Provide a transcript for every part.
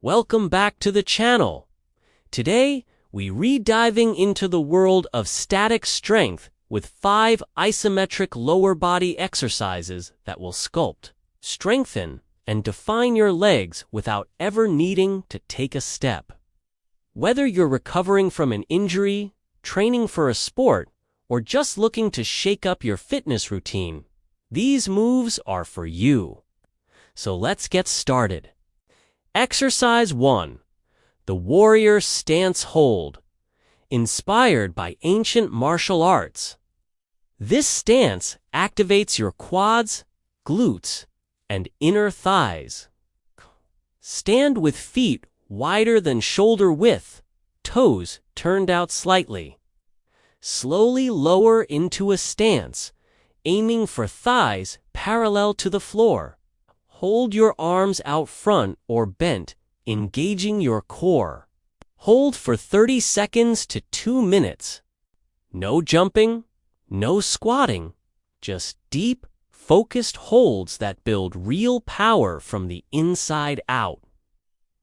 Welcome back to the channel. Today, we re-diving into the world of static strength with 5 isometric lower body exercises that will sculpt, strengthen, and define your legs without ever needing to take a step. Whether you're recovering from an injury, training for a sport, or just looking to shake up your fitness routine, these moves are for you. So let's get started. Exercise 1. The Warrior Stance Hold. Inspired by ancient martial arts. This stance activates your quads, glutes, and inner thighs. Stand with feet wider than shoulder width, toes turned out slightly. Slowly lower into a stance, aiming for thighs parallel to the floor. Hold your arms out front or bent, engaging your core. Hold for 30 seconds to 2 minutes. No jumping, no squatting, just deep, focused holds that build real power from the inside out.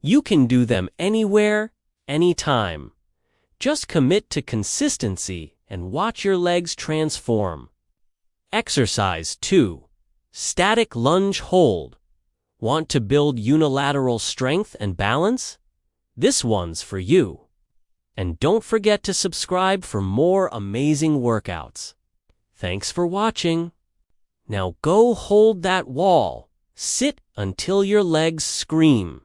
You can do them anywhere, anytime. Just commit to consistency and watch your legs transform. Exercise 2. Static Lunge Hold. Want to build unilateral strength and balance? This one's for you. And don't forget to subscribe for more amazing workouts. Thanks for watching. Now go hold that wall. Sit until your legs scream.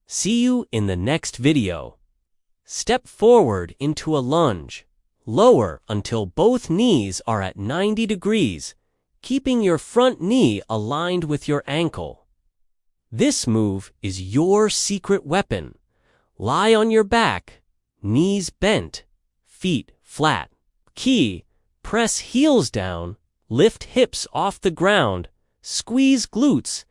See you in the next video. Step forward into a lunge. Lower until both knees are at 90 degrees, keeping your front knee aligned with your ankle. This move is your secret weapon. Lie on your back, knees bent, feet flat. Key: press heels down, lift hips off the ground, squeeze glutes,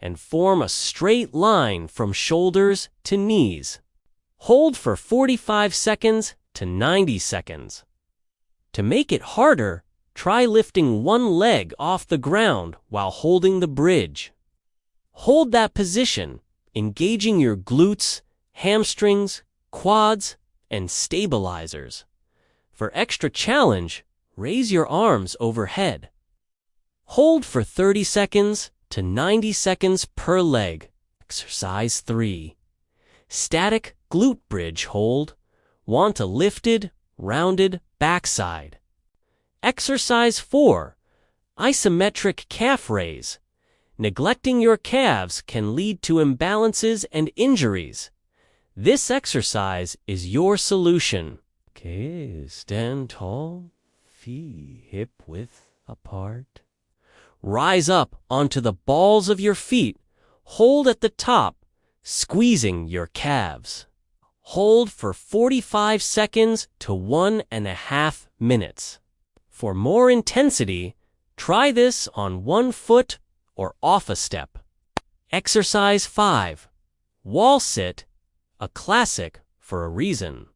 and form a straight line from shoulders to knees. Hold for 45 seconds to 90 seconds. To make it harder, try lifting one leg off the ground while holding the bridge. Hold that position, engaging your glutes, hamstrings, quads, and stabilizers. For extra challenge, raise your arms overhead. Hold for 30 seconds to 90 seconds per leg. Exercise 3. Static Glute Bridge Hold. Want a lifted, rounded backside. Exercise 4. Isometric Calf Raise. Neglecting your calves can lead to imbalances and injuries. This exercise is your solution. Okay, stand tall, feet hip width apart. Rise up onto the balls of your feet. Hold at the top, squeezing your calves. Hold for 45 seconds to 1.5 minutes. For more intensity, try this on one foot or off a step. Exercise 5. Wall Sit, a classic for a reason.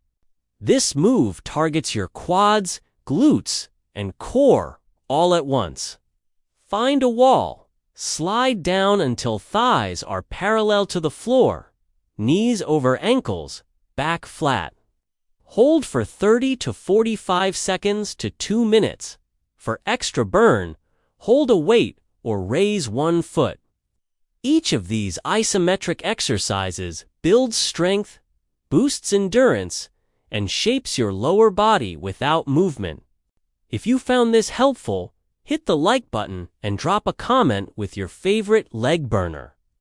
This move targets your quads, glutes, and core all at once. Find a wall. Slide down until thighs are parallel to the floor, knees over ankles, back flat. Hold for 30 to 45 seconds to 2 minutes. For extra burn, hold a weight or raise one foot. Each of these isometric exercises builds strength, boosts endurance, and shapes your lower body without movement. If you found this helpful, hit the like button and drop a comment with your favorite leg burner.